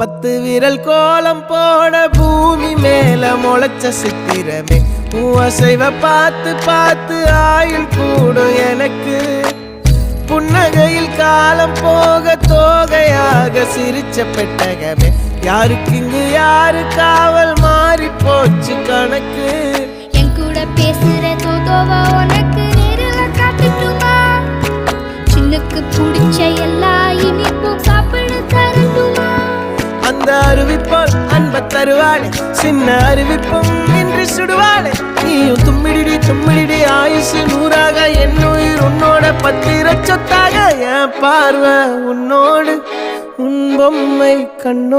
10 விரல் கோலம் போட பூமி மேல முளைச்ச சித்திரமே அசைவ பார்த்து பார்த்து ஆயுள் கூடும் எனக்கு புன்னகையில் காலம் போக தோகையாக சிரிச்ச பெட்டகமே யாருக்கு இங்கு யாரு காவல் மாறி போச்சு கணக்கு என் கூட பேசுற தோதோவா உனக்கு நேரில் காட்டுட்டுமா சின்னுக்கு பிடிச்ச எல்லா இனிப்பும் சாப்பிட தரட்டுமா அந்த அறிவிப்பால் அன்ப தருவாளே சின்ன அறிவிப்பும் இன்று சுடுவாளே நீயும் தும்மிடி தும்மிடி ஆயுசு 100ஆக என் உயிர் உன்னோட 10 சொத்தாக என் பார்வை உன்னோடு உன் பொம்மை கண்ணோ